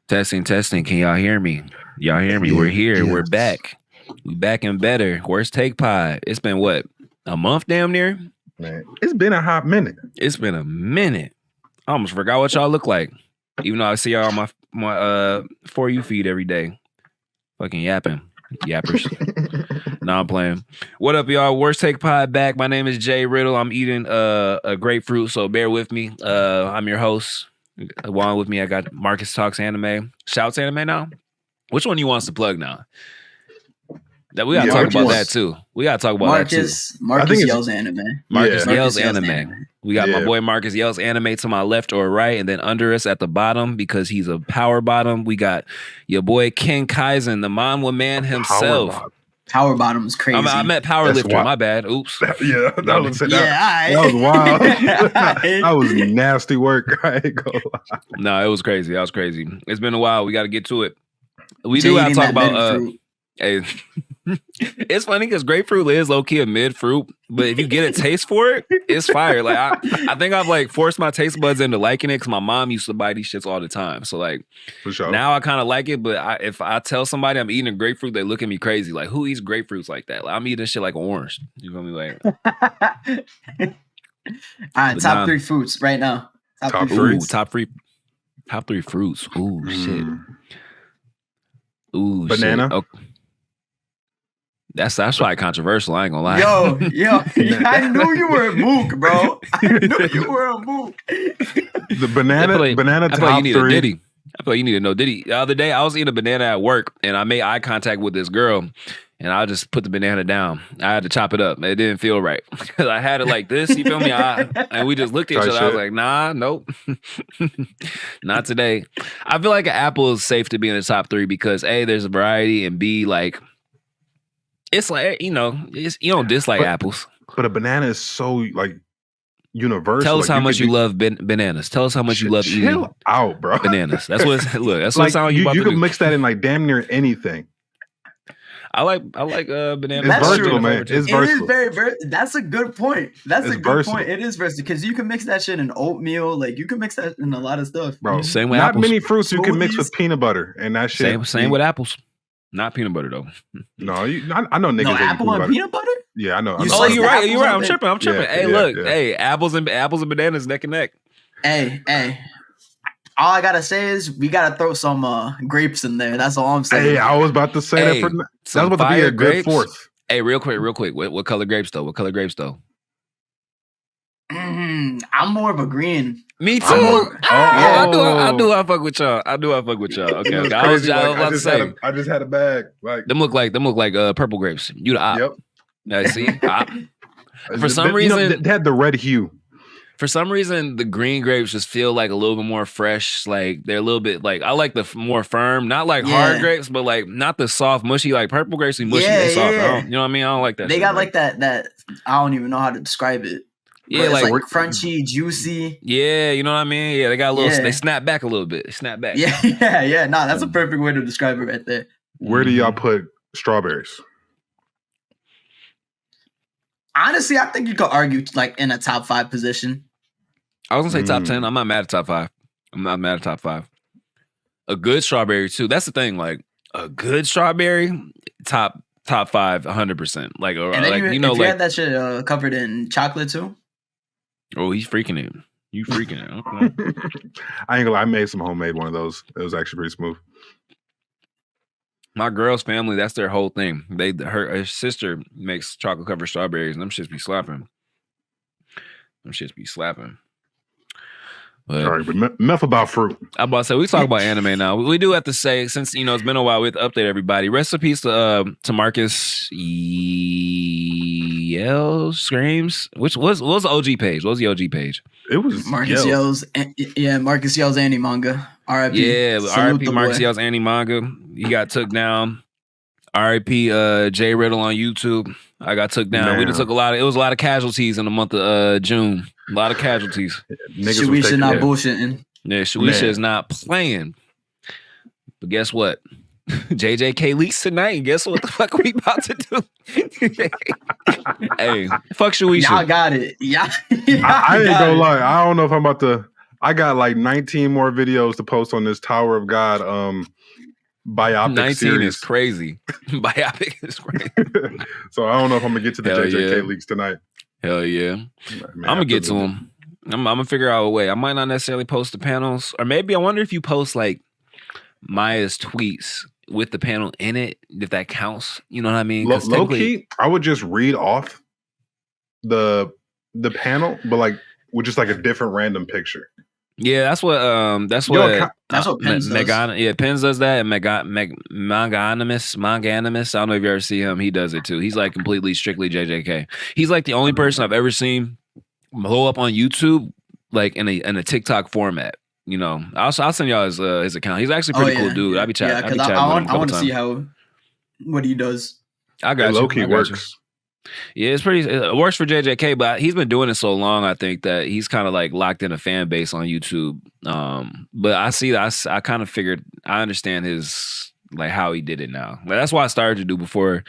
Testing, testing. Can y'all hear me? Y'all hear me? We're here. Yes. We're back. We back and better. Worst Take Pod. It's been what? A month damn near? Man, it's been a hot minute. It's been a minute. I almost forgot what y'all look like. Even though I see y'all on my For You feed every day. Fucking yapping. Yappers. Nah, I'm playing. What up, y'all? Worst Take Pod back. My name is Jay Riddle. I'm eating a grapefruit, so bear with me. I'm your host. Along with me, I got Marcus Talks Anime. Shouts Anime now? Which one you want us to plug now? That we gotta talk about that too. We gotta talk about that too. Marcus Yells Anime. Marcus Yells Anime. We got my boy Marcus Yells Anime to my left or right, and then under us at the bottom, because he's a power bottom, we got your boy Ken Kaizen, the Manhwa man himself. Power bottom is crazy. I meant power lifter. My bad. Oops. That was wild. That was nasty work. I ain't gonna lie. No, it was crazy. That was crazy. It's been a while. We got to get to it. We do have to talk about. Hey, it's funny because grapefruit is low key a mid fruit, but if you get a taste for it, it's fire. Like I think I've like forced my taste buds into liking it because my mom used to buy these shits all the time. So like, for sure. Now I kind of like it, but if I tell somebody I'm eating a grapefruit, they look at me crazy. Like, who eats grapefruits like that? Like, I'm eating shit like an orange. You feel me? Like, all right, top three fruits right now. Top three fruits. Ooh, shit. Ooh, banana. Shit. Okay. That's probably controversial. I ain't gonna lie. Yo, I knew you were a mook, bro. I knew you were a mook. The banana top three. I feel like you need to know Diddy. The other day, I was eating a banana at work, and I made eye contact with this girl, and I just put the banana down. I had to chop it up. It didn't feel right. I had it like this, you feel me? And we just looked at each other. I was like, nah, nope. Not today. I feel like an apple is safe to be in the top three because A, there's a variety, and B, like, it's like, you don't dislike apples. But a banana is so, like, universal. Tell us how much you love bananas. Tell us how much you love eating. Chill out, bro. Bananas. That's what it's, look. That's what it sounds like you can mix that in like damn near anything. I like bananas. It's versatile, man. It's versatile. It is very. That's a good point. That's a good point. It is versatile because you can mix that shit in oatmeal. Like you can mix that in a lot of stuff, bro. Same with not apples. Many fruits you can mix with peanut butter and that shit. Same with apples. Not peanut butter though. No, I know niggas. No, apple and peanut butter. Yeah, I know. Oh, you're right. You're right. I'm tripping. Yeah, hey, look. Hey, apples and bananas neck and neck. Hey. All I gotta say is we gotta throw some grapes in there. That's all I'm saying. Hey, I was about to say that. That was about to be a good fourth. Hey, real quick. What color grapes though? I'm more of a green. Me too. I do. I fuck with y'all. Okay. I was about to say. I just had a bag. Like them look like purple grapes. You the op. Yep. Now, see, for some reason they had the red hue. For some reason, the green grapes just feel like a little bit more fresh. Like they're a little bit like I like the more firm, not like hard grapes, but like not the soft, mushy. Like purple grapes be mushy, they soft. You know what I mean? I don't like that. They got like that. I don't even know how to describe it. Yeah, it's like crunchy, juicy. Yeah, you know what I mean? Yeah, they got a little. They snap back a little bit. They snap back. Yeah. Nah, that's a perfect way to describe it right there. Where do y'all put strawberries? Honestly, I think you could argue like in a top 5 position. I was gonna say top 10. I'm not mad at top 5. A good strawberry too. That's the thing. Like a good strawberry, top 5, 100%. Like, or and then like you had that shit covered in chocolate too. Oh, he's freaking it. You freaking it. Okay. I ain't gonna lie. I made some homemade one of those. It was actually pretty smooth. My girl's family, that's their whole thing. Her sister makes chocolate covered strawberries, and them shits be slapping. But, sorry, but enough about fruit. I'm about to say we talk about anime now. We do have to say, since it's been a while, we have to update everybody. Rest in peace to Marcus Yells Screams. What was the OG page? What was the OG page? It was Marcus Yells. Marcus Yells Anti-Manga. R.I.P. Yeah, R.I.P. Marcus Yells Anti-Manga. He got took down. R.I.P. Jay Riddle on YouTube. I got took down. Man. We just took it was a lot of casualties in the month of June. A lot of casualties. Shueisha not bullshitting. Yeah, Shueisha is not playing. But guess what? JJK leaks tonight. And guess what the fuck we about to do? Hey, fuck Shueisha. Y'all got it. Yeah. I ain't gonna lie. I don't know if I'm about to I got like 19 more videos to post on this Tower of God biopic 19 series. is crazy. Biopic is crazy. So I don't know if I'm gonna get to the Hell JJK yeah. leaks tonight. Hell yeah. Man, I'm gonna get to them. I'm gonna figure out a way. I might not necessarily post the panels, or maybe I wonder if you post like Maya's tweets with the panel in it, if that counts. You know what I mean? Low key, I would just read off the panel, but like with just like a different random picture. Yeah, that's what Pens does. Yeah, Pens does that, and Manga Animus. I don't know if you ever see him. He does it too. He's like completely strictly JJK. He's like the only person I've ever seen blow up on YouTube like in a TikTok format. You know, I'll send y'all his account. He's actually pretty cool dude. I be chatting. Yeah, because I want to see what he does. I got low key works. Yeah, it works for JJK, but he's been doing it so long, I think that he's kind of like locked in a fan base on YouTube. But I see that I kind of figured I understand his like how he did it now. Like, that's why I started to do before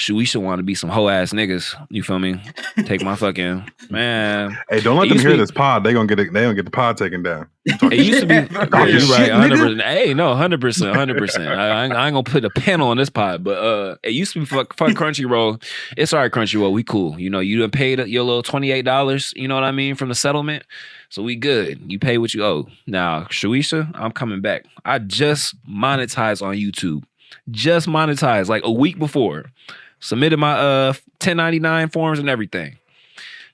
we should want to be some hoe ass niggas. You feel me? Take my fucking man. Hey, don't let them hear this pod. They gonna get the pod taken down. It used to be you're right, 100%. Hey, no, 100%. I ain't gonna put a panel on this pod, but it used to be fuck Crunchyroll. It's all right, Crunchyroll. We cool. You know, you done paid your little $28. You know what I mean, from the settlement. So we good. You pay what you owe. Now, Shueisha, I'm coming back. I just monetized on YouTube. Just monetized like a week before. Submitted my 1099 forms and everything.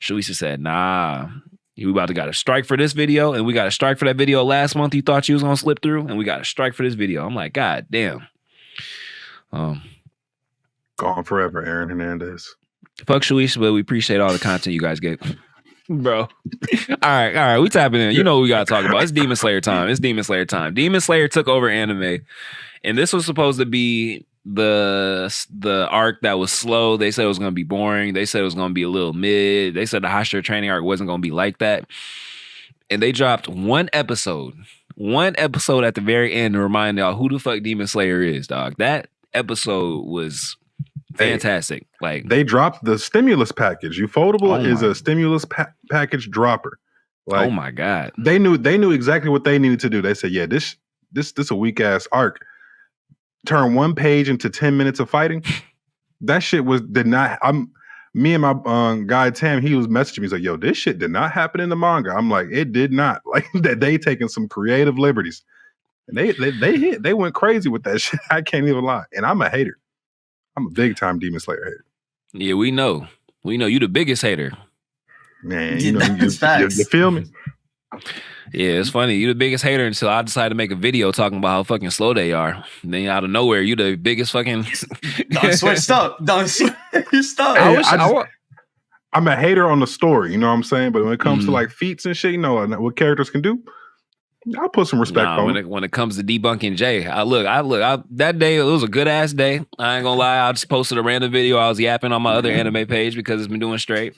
Shueisha said, nah, we about to got a strike for this video, and we got a strike for that video last month you thought you was gonna slip through, and we got a strike for this video. I'm like, God damn. Gone forever, Aaron Hernandez. Fuck Shueisha, but we appreciate all the content you guys get. Bro. All right. We tapping in. You know what we gotta talk about. It's Demon Slayer time. Demon Slayer took over anime, and this was supposed to be the arc that was slow. They said it was gonna be boring. They said it was gonna be a little mid. They said the Hashira training arc wasn't gonna be like that. And they dropped one episode at the very end to remind y'all who the fuck Demon Slayer is, dog. That episode was fantastic. Like, they dropped the stimulus package. Ufotable is a stimulus package dropper. Like, oh my God. They knew exactly what they needed to do. They said, yeah, this a weak ass arc. Turn one page into 10 minutes of fighting. That shit me and my guy Tam, he was messaging me. He's like, yo, this shit did not happen in the manga. I'm like, it did not. Like, that they taking some creative liberties. And they went crazy with that shit. I can't even lie. And I'm a hater. I'm a big time Demon Slayer hater. Yeah, we know. You the biggest hater. Man, you feel me? Yeah, it's funny. You the biggest hater until I decided to make a video talking about how fucking slow they are. And then out of nowhere, you the biggest fucking. Don't switch up. Don't switch up. I'm a hater on the story, you know what I'm saying? But when it comes to like feats and shit, you know what characters can do, I'll put some respect on it. When it comes to debunking Jay, I that day, it was a good ass day. I ain't gonna lie. I just posted a random video. I was yapping on my other anime page because it's been doing straight.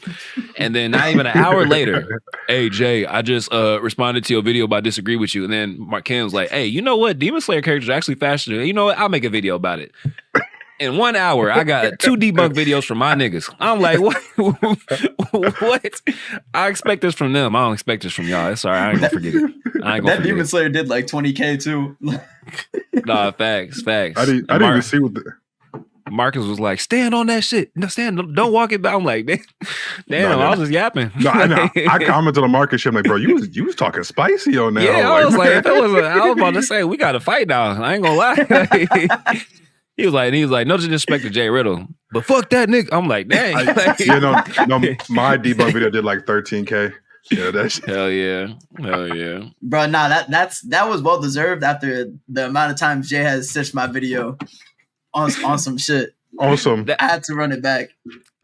And then not even an hour later, hey Jay, I just responded to your video, but I disagree with you. And then Mark Ken was like, hey, you know what? Demon Slayer characters are actually faster. You know what? I'll make a video about it. In 1 hour, I got 2 debunk videos from my niggas. I'm like, what? What? I expect this from them. I don't expect this from y'all. It's all right. I ain't gonna forget it. That Demon Slayer did like 20K too. Nah, facts. I didn't even see what Marcus was like, stand on that shit. No, stand. Don't walk it back. I'm like, damn. I was just yapping. No, I commented on Marcus shit. I'm like, bro, you was talking spicy on that. Yeah, I was like, I was about to say, we got to fight now. I ain't gonna lie. He was like, no disrespect to Jay Riddle, but fuck that nigga. I'm like, dang. My debunk video did like 13K. Yeah, that's hell yeah. Bro, nah, that was well deserved after the amount of times Jay has stitched my video on some shit. Awesome. I had to run it back.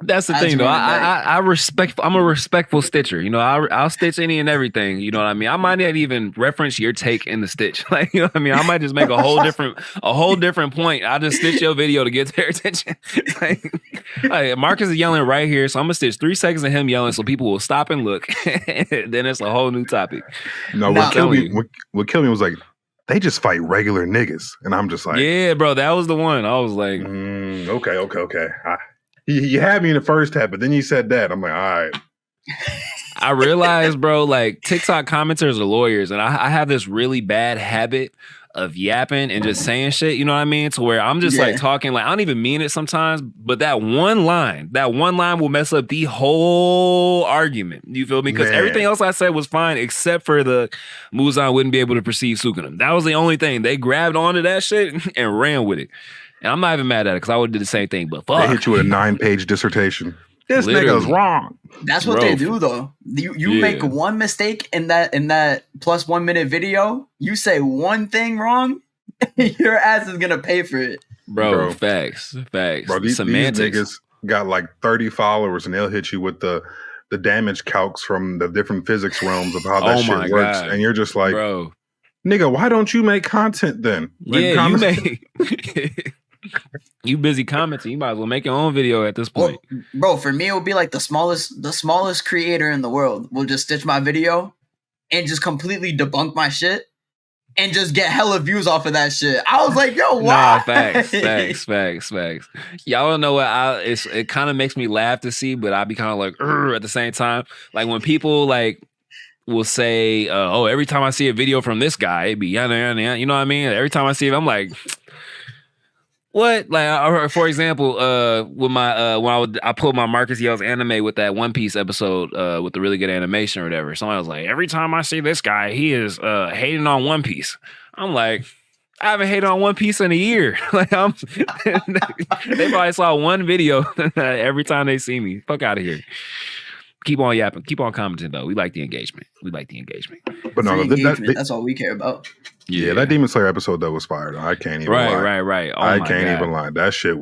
That's the thing, though. I'm a respectful stitcher. You know, I'll stitch any and everything. You know what I mean? I might not even reference your take in the stitch. Like, you know what I mean? I might just make a whole different point. I'll just stitch your video to get their attention. like Marcus is yelling right here, so I'm gonna stitch 3 seconds of him yelling, so people will stop and look. Then it's a whole new topic. No, what killed me was like, they just fight regular niggas, and I'm just like, yeah, bro, that was the one. I was like, okay. You had me in the first half, but then you said that. I'm like, all right. I realized, bro, like TikTok commenters are lawyers, and I have this really bad habit of yapping and just saying shit, you know what I mean? To where I'm just like talking, like I don't even mean it sometimes, but that one line will mess up the whole argument. You feel me? Because everything else I said was fine except for the Muzan wouldn't be able to perceive Sukunim. That was the only thing. They grabbed onto that shit and ran with it. And I'm not even mad at it because I would have did the same thing, but fuck. They hit you with a 9-page dissertation. This nigga's wrong. That's what they do, though. You make one mistake in that plus 1 minute video. You say one thing wrong, your ass is gonna pay for it, bro. Facts. Bro, these niggas got like 30 followers, and they'll hit you with the damage calcs from the different physics realms of how that shit works, and you're just like, bro, nigga, why don't you make content then? Like, you make. You busy commenting. You might as well make your own video at this point. Well, bro, for me, it would be like the smallest creator in the world will just stitch my video and just completely debunk my shit and just get hella views off of that shit. I was like, yo, why? Nah, facts. Y'all don't know what it kind of makes me laugh to see, but I be kind of like, at the same time. Like when people like will say, oh, every time I see a video from this guy, it be yada, you know what I mean? Every time I see it, I'm like, what? Like, for example, with my when I pulled my Marcus Yells anime with that One Piece episode with the really good animation or whatever. Somebody was like, every time I see this guy, he is hating on One Piece. I'm like, I haven't hated on One Piece in a year. Like, they probably saw one video every time they see me. Fuck out of here. Keep on yapping. Keep on commenting though. We like the engagement. But no, that's all we care about. Yeah, that Demon Slayer episode that was fired. I can't even lie. Right. Oh I can't even lie. That shit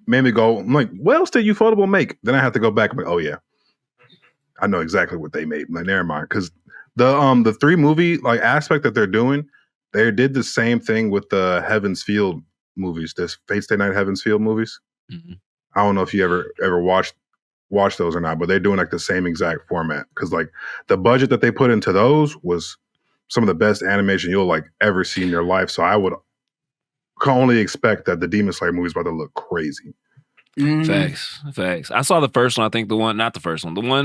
made me go, I'm like, what else did Ufotable make? Then I have to go back and be like, oh yeah. I know exactly what they made. I'm like, never mind. Because the 3 movie like aspect that they're doing, they did the same thing with the Heaven's Field movies, this Fate Stay Night Heaven's Field movies. Mm-hmm. I don't know if you ever watched those or not, but they're doing like the same exact format. Because like the budget that they put into those was some of the best animation you'll like ever see in your life. So I can only expect that the Demon Slayer movie is about to look crazy. Mm-hmm. Facts. I saw the first one. I think the one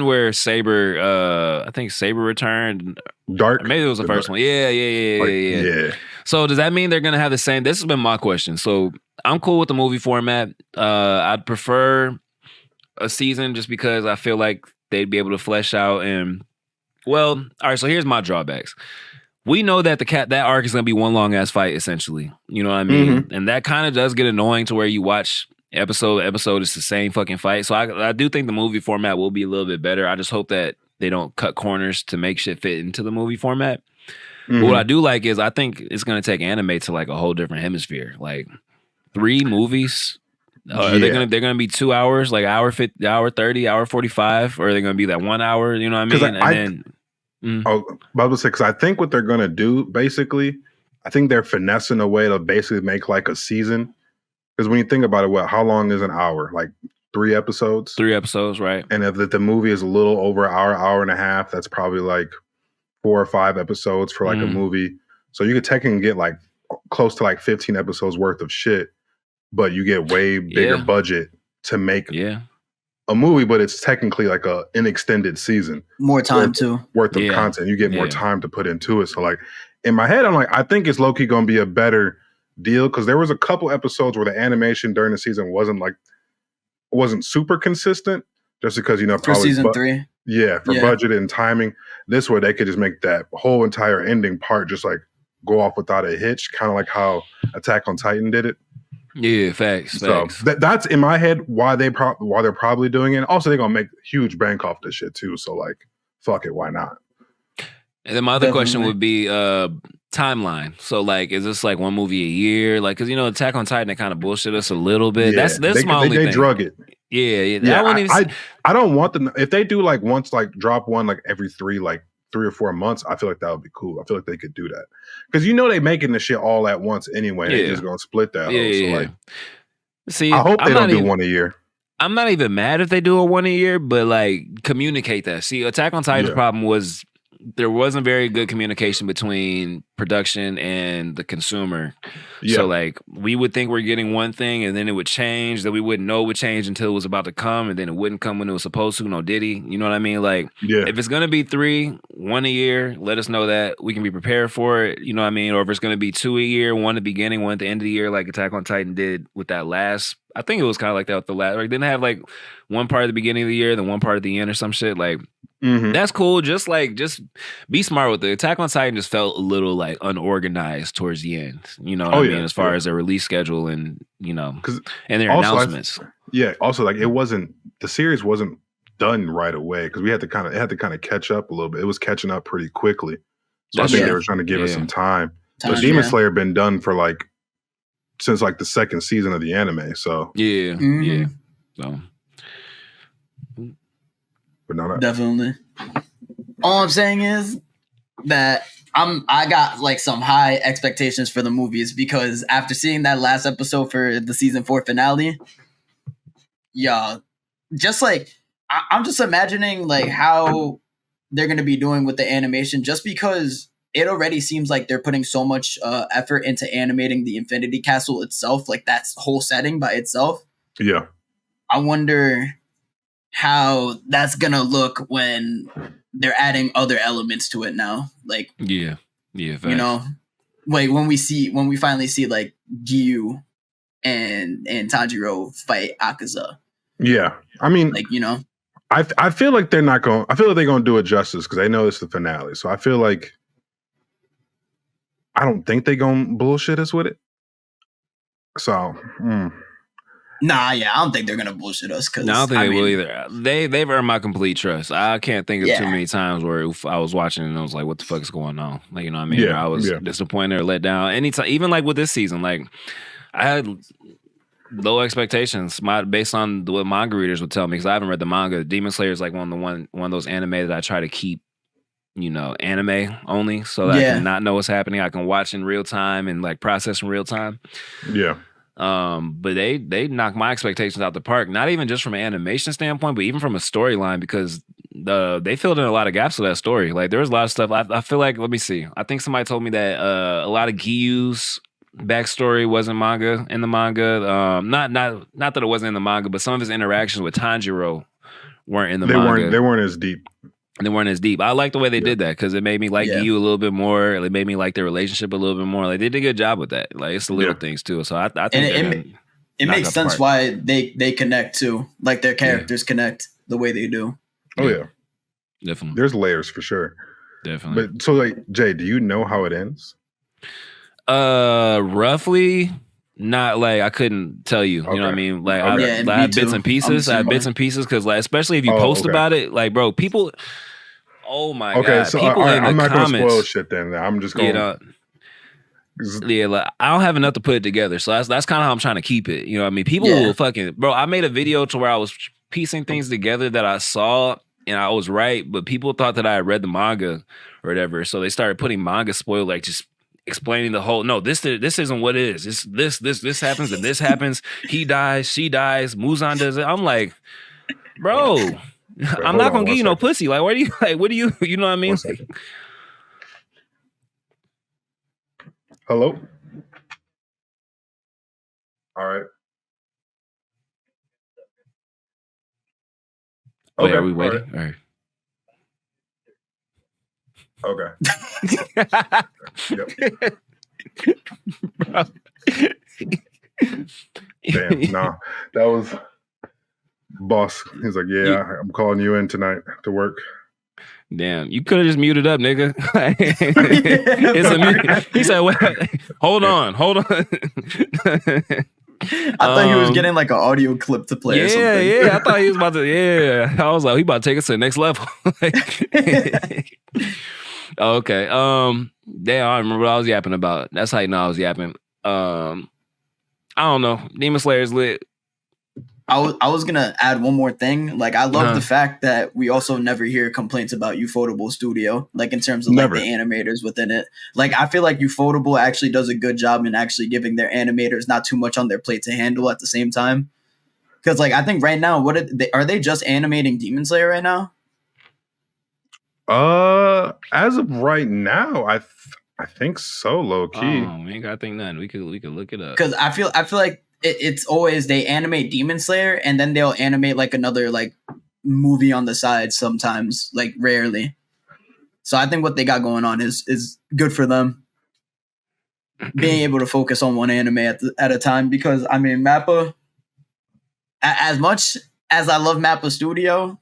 where Saber, I think Saber returned. Dark. Maybe it was the first one. Yeah. So does that mean they're gonna have the same? This has been my question. So I'm cool with the movie format. I'd prefer a season just because I feel like they'd be able to flesh out and. Well, all right. So here's my drawbacks. We know that that arc is gonna be one long ass fight, essentially. You know what I mean? Mm-hmm. And that kind of does get annoying to where you watch episode is the same fucking fight. So I do think the movie format will be a little bit better. I just hope that they don't cut corners to make shit fit into the movie format. Mm-hmm. But what I do like is I think it's gonna take anime to like a whole different hemisphere. Like 3 movies. They're gonna be 2 hours, like hour 50, hour 30, hour 45, or are they gonna be that 1 hour? You know what I mean? Because I think what they're gonna do basically, I think they're finessing a way to basically make like a season. Because when you think about it, how long is an hour? Like 3 episodes? 3 episodes, right? And if the movie is a little over an hour and a half, that's probably like 4 or 5 episodes for like a movie. So you could technically get like close to like 15 episodes worth of shit. But you get way bigger budget to make a movie, but it's technically like an extended season. More time worth of content. You get more time to put into it. So like in my head, I'm like, I think it's low-key gonna be a better deal because there was a couple episodes where the animation during the season wasn't super consistent, just because for season 3. Yeah, for budget and timing. This way they could just make that whole entire ending part just like go off without a hitch, kind of like how Attack on Titan did it. Yeah, facts. So that's in my head why they're probably doing it. Also, they're gonna make huge bank off this shit too. So like, fuck it, why not? And then my other question would be timeline. So like, is this like one movie a year? Like, because Attack on Titan, they kind of bullshit us a little bit. Yeah, that's my only thing. They drug it. Yeah. I don't want them if they do like once like drop one like every 3 or 4 months. I feel like that would be cool. I feel like they could do that because they making the shit all at once anyway. They're just gonna split that. Like, see, I hope they don't do one a year. I'm not even mad if they do a one a year, but like communicate that. See, Attack on Titan's problem was there wasn't very good communication between production and the consumer. Yeah. So like we would think we're getting one thing and then it would change, that we wouldn't know it would change until it was about to come, and then it wouldn't come when it was supposed to. No diddy. You know what I mean? Like Yeah. if it's gonna be 3, 1 a year, let us know that we can be prepared for it. You know what I mean? Or if it's gonna be 2 a year, 1 at the beginning, 1 at the end of the year, like Attack on Titan did with that last. I think it was kind of like that with the last. Like didn't it have like one part at the beginning of the year, then one part at the end or some shit. Like that's cool. Just be smart with it. Attack on Titan just felt a little like unorganized towards the end. You know what I mean? As far as their release schedule and and their announcements. Also, like the series wasn't done right away because it had to kind of catch up a little bit. It was catching up pretty quickly. So I think they were trying to give it some time. But Demon Slayer been done for like since like the second season of the anime. So yeah. So but no, definitely. All I'm saying is that I got like some high expectations for the movies because after seeing that last episode for the season 4 finale, just like I'm just imagining like how they're gonna be doing with the animation, just because it already seems like they're putting so much effort into animating the Infinity Castle itself, like that whole setting by itself. Yeah. I wonder how that's gonna look when they're adding other elements to it now. Like facts. You know, like when we finally see like Gyu and Tanjiro fight Akaza. Yeah. I mean, like, you know, I feel like they're not going. I feel like they're going to do it justice because they know it's the finale. So I feel like I don't think they're going to bullshit us with it. So, I don't think they're going to bullshit us. No, I don't think they will either. They've earned my complete trust. I can't think of too many times where I was watching and I was like, "What the fuck is going on?" Like, you know what I mean? Yeah, I was disappointed or let down. Anytime, even like with this season, like I had low expectations based on what manga readers would tell me because I haven't read the manga. Demon Slayer is like one of those anime that I try to keep, anime only, so that I can not know what's happening. I can watch in real time and like process in real time. Yeah. But they knocked my expectations out the park. Not even just from an animation standpoint, but even from a storyline, because they filled in a lot of gaps of that story. Like there was a lot of stuff. I feel like, let me see. I think somebody told me that a lot of Gyu's backstory wasn't in the manga. Not that it wasn't in the manga, but some of his interactions with Tanjiro weren't in the manga. They weren't as deep. They weren't as deep. I like the way they did that because it made me like Gyu a little bit more. It made me like their relationship a little bit more. Like they did a good job with that. Like it's the little things too. So I think it makes sense why they connect too. Like their characters connect the way they do. Oh yeah, definitely. There's layers for sure. Definitely. But so like Jay, do you know how it ends? Roughly. Not like I couldn't tell you. You know what I mean? Like I have bits and pieces. I have bits and pieces because like especially if you post about it, like bro, people. Oh my god! Okay, so people in the I'm not comments, gonna spoil shit. Then I'm just going. Like, I don't have enough to put it together, so that's kind of how I'm trying to keep it. You know what I mean? People will fucking bro. I made a video to where I was piecing things together that I saw, and I was right, but people thought that I had read the manga or whatever, so they started putting manga spoil, like just explaining the whole. No, this isn't what it is. This happens and this happens. He dies, she dies, Muzan does it. I'm like, bro. Wait, I'm not gonna give you no pussy. Like, what do you you know what I mean? Hello? All right. Okay. Are we waiting? All right. Okay. Damn, nah. That was boss. He's like, I'm calling you in tonight to work. Damn, you could have just muted up, nigga. He said, "Wait, hold on." I thought he was getting like an audio clip to play or something. Yeah. I thought he was about to. Yeah, I was like, he about to take us to the next level. Okay. Damn, I remember what I was yapping about. That's how you know I was yapping. I don't know. Demon Slayer's lit. I was gonna add one more thing. Like I love the fact that we also never hear complaints about Ufotable Studio, like in terms of like the animators within it. Like I feel like Ufotable actually does a good job in actually giving their animators not too much on their plate to handle at the same time. Because like I think right now, are they just animating Demon Slayer right now? As of right now, I think so, low key. Oh, we ain't gotta think nothing. We could look it up. Because I feel like it's always they animate Demon Slayer and then they'll animate like another like movie on the side sometimes, like rarely. So I think what they got going on is good for them being able to focus on one anime at a time. Because I mean, Mappa, as much as I love Mappa Studio,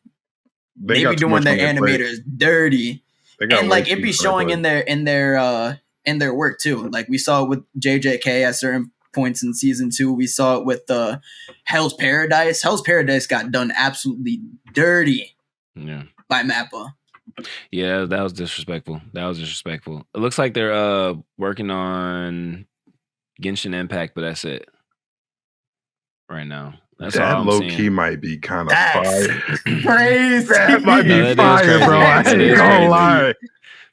they be doing their animators dirty, and like it be showing in their work too. Like we saw it with JJK at certain points in season 2. We saw it with Hell's Paradise. Hell's Paradise got done absolutely dirty by Mappa. Yeah, that was disrespectful. It looks like they're working on Genshin Impact, but that's it right now. That's that all I'm low seeing. key might be kind of fire. Crazy. That might be fire, bro. I ain't gonna lie.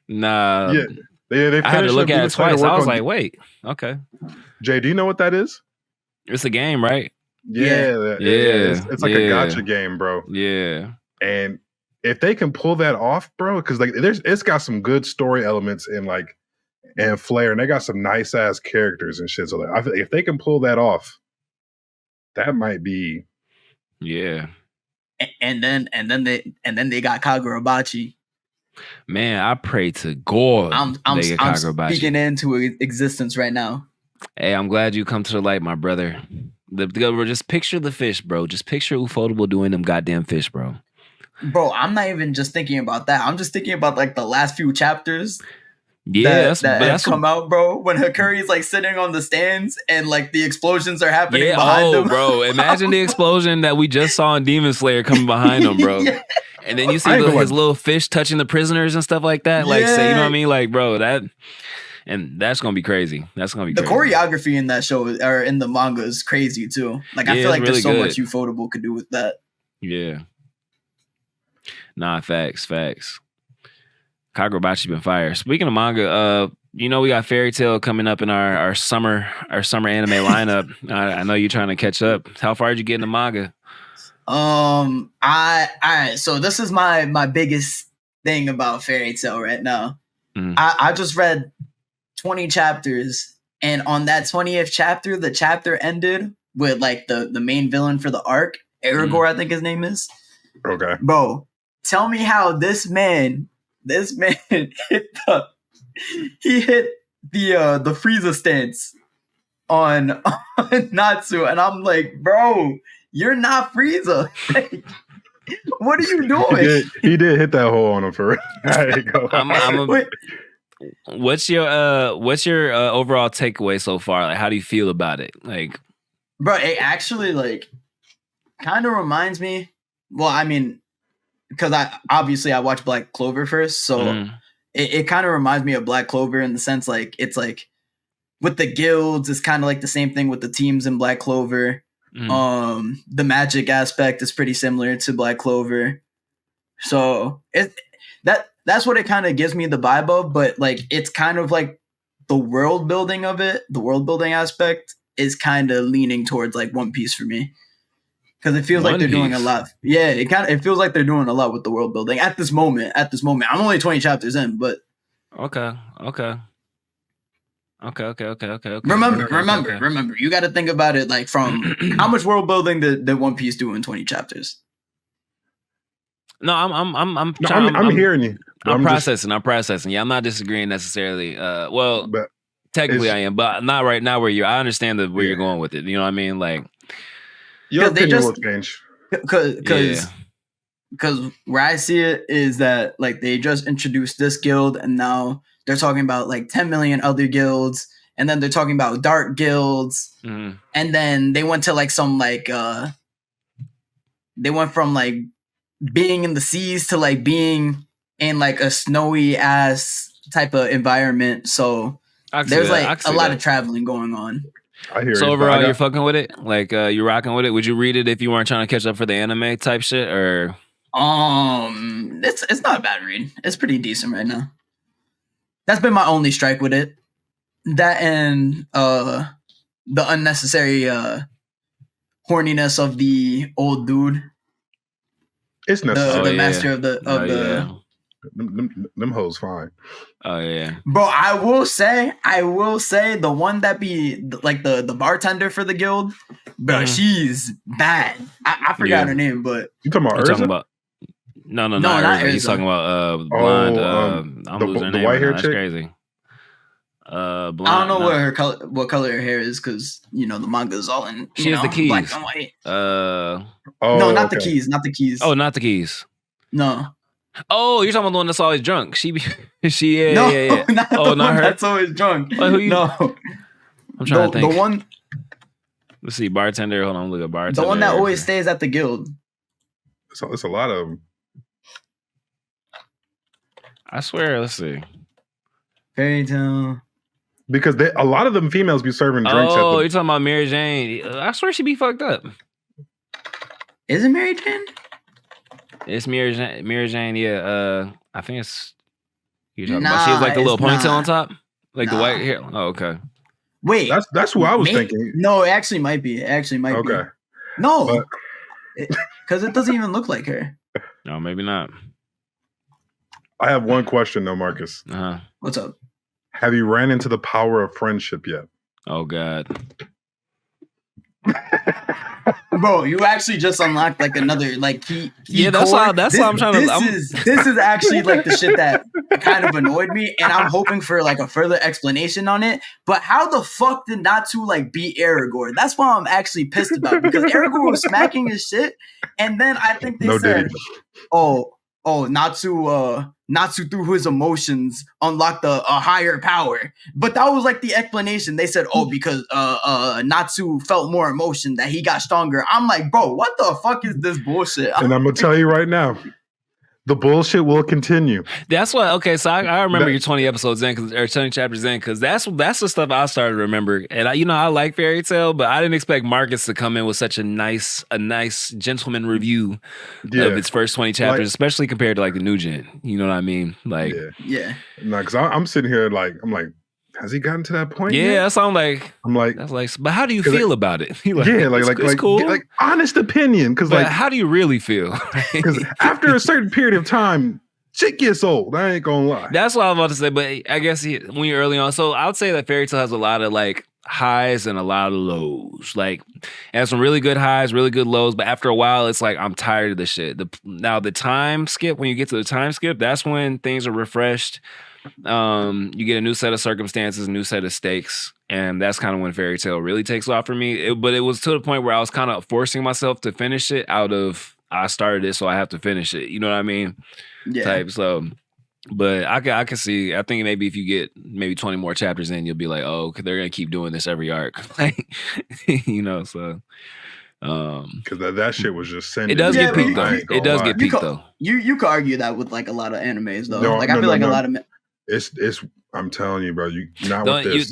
Nah. Yeah, they I had to look at it twice. I was like, wait, okay. Jay, do you know what that is? It's a game, right? Yeah. It's like a gotcha game, bro. Yeah. And if they can pull that off, bro, because like it's got some good story elements and flair, and they got some nice ass characters and shit. So if they can pull that off, that might be. Yeah. And then they got Kagurabachi. Man, I pray to God. I'm speaking into existence right now. Hey, I'm glad you come to the light, my brother. Just picture the fish, bro. Just picture Ufotable doing them goddamn fish, bro. Bro, I'm not even just thinking about that. I'm just thinking about like the last few chapters. Yeah, that's come out, bro. When Hakuri's like sitting on the stands and like the explosions are happening behind him. Bro, imagine the explosion that we just saw in Demon Slayer coming behind him, bro. Yeah. And then you see his little fish touching the prisoners and stuff like that. Like, say, you know what I mean? Like, bro, that's gonna be crazy. That's gonna be the choreography in that show or in the manga is crazy too. Like, I feel like there's so much Ufotable could do with that. Yeah. Nah, facts. Kagurabachi been fire. Speaking of manga, we got Fairy Tail coming up in our summer anime lineup. I know you're trying to catch up. How far did you get in the manga? So this is my biggest thing about Fairy Tail right now. I just read 20 chapters, and on that 20th chapter, the chapter ended with like the main villain for the arc, Aragorn, I think his name is. Okay. Bro, tell me how this man hit the Frieza stance on Natsu, and I'm like, bro, you're not Frieza. Like, what are you doing? He did hit that hole on him for real. What's your overall takeaway so far? Like, how do you feel about it? Like, bro, it actually like kind of reminds me. Well, I mean, because I watched Black Clover first, so it kind of reminds me of Black Clover in the sense like it's like with the guilds, it's kind of like the same thing with the teams in Black Clover. The magic aspect is pretty similar to Black Clover, so that's what it kind of gives me the vibe of. But like it's kind of like the world building of it, the world building aspect is kind of leaning towards like One Piece for me. Because it feels like they're doing a lot. Yeah, it feels like they're doing a lot with the world building at this moment. I'm only 20 chapters in, but okay. Remember, you got to think about it like from how much world building did One Piece do in 20 chapters? No, I'm hearing you. I'm processing. Yeah, I'm not disagreeing necessarily. But technically I am, but not right now where I understand where you're going with it. You know what I mean? Like, your opinion will change. Because where I see it is that like they just introduced this guild and now they're talking about like 10 million other guilds, and then they're talking about dark guilds, and then they went to like some like they went from like being in the seas to like being in like a snowy ass type of environment. So there's like a lot of traveling going on. I hear so overall, you're fucking with it? Like, you're rocking with it? Would you read it if you weren't trying to catch up for the anime type shit, or? It's not a bad read. It's pretty decent right now. That's been my only strike with it. That and the unnecessary horniness of the old dude. It's necessary. The master of the Them hoes fine. Oh yeah, Bro, I will say, the one that be like the bartender for the guild, bro, she's bad. I forgot her name, but You talking about I'm Urza? talking about no, No, not not Urza. He's Urza. talking about blonde. I'm losing her the name white right hair now. That's chick? crazy. Blonde. I don't know what color her hair is, because the manga is all in She has the keys. black and white. Oh, No, not okay. the keys, not the keys. Oh, not the keys. No. Oh, you're talking about the one that's always drunk. She yeah, No, yeah. not Oh, the not one her. that's always drunk. Wait, who you? No, I'm trying to think. The one. Let's see, bartender. Hold on, look at bartender. The one that always stays at the guild. So it's a lot of them. I swear. Let's see. Fairy Tale. Because a lot of them females be serving drinks. Oh, you're talking about Mary Jane. I swear she be fucked up. Is it Mary Jane? It's Mary Jane. Yeah. I think it's. You're talking about. She has like the little ponytail on top, like the white hair. Oh, okay. Wait, that's who I was thinking. No, it actually might be. Okay. No, because it doesn't even look like her. No, maybe not. I have one question though, Marcus. What's up? Have you ran into the power of friendship yet? Oh God. Bro, you actually just unlocked like another key. Yeah, that's why I'm trying to. This is actually like the shit that kind of annoyed me, and I'm hoping for like a further explanation on it. But how the fuck did Natsu like beat Aragorn? That's why I'm actually pissed about, because Aragorn was smacking his shit, and then I think they said, Natsu through his emotions unlocked a higher power. But that was like the explanation. They said, because Natsu felt more emotion, that he got stronger. I'm like, bro, what the fuck is this bullshit? And I'm gonna tell you right now, the bullshit will continue. That's why. Okay, so I remember your 20 episodes in, or 20 chapters in, because that's the stuff I started to remember. And I like Fairy Tail, but I didn't expect Marcus to come in with such a nice gentleman review of its first 20 chapters, especially compared to like the new gen. You know what I mean? Like, yeah. No, because I'm sitting here I'm like, has he gotten to that point? Yeah, yet? that's I'm like, but how do you feel about it? It's cool. Like honest opinion, because how do you really feel? Because after a certain period of time, shit gets old. I ain't gonna lie. That's what I was about to say. But I guess when you're early on, so I would say that Fairy Tail has a lot of like highs and a lot of lows. Like, it has some really good highs, really good lows. But after a while, it's like I'm tired of this shit. Now the time skip, when you get to the time skip, that's when things are refreshed. You get a new set of circumstances, a new set of stakes, and that's kind of when Fairy Tail really takes off for me. But it was to the point where I was kind of forcing myself to finish it out of I started it, so I have to finish it. You know what I mean? Yeah. Type. So, but I can see. I think maybe if you get maybe 20 more chapters in, you'll be like, oh, they're gonna keep doing this every arc. So. Because that shit was just sending. It does get peaked though. It does get peaked though. You could argue that with like a lot of animes though. I feel like a lot of. It's. I'm telling you, bro. You not with this.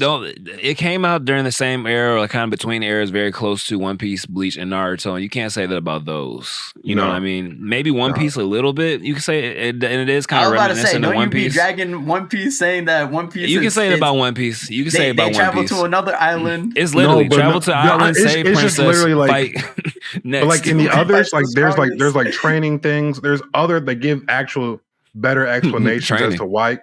It came out during the same era, or kind of between eras, very close to One Piece, Bleach, and Naruto. And you can't say that about those. You know what I mean? Maybe One Piece a little bit. You can say it, and it is kind of reminiscent of One Piece. You dragging One Piece, saying that One Piece. You can say it about One Piece. You can say it about One Piece. They travel to another island. It's literally travel to island, save princess, literally like, fight. Next. But like in the others, there's like training things. There's other that give actual better explanations as to why.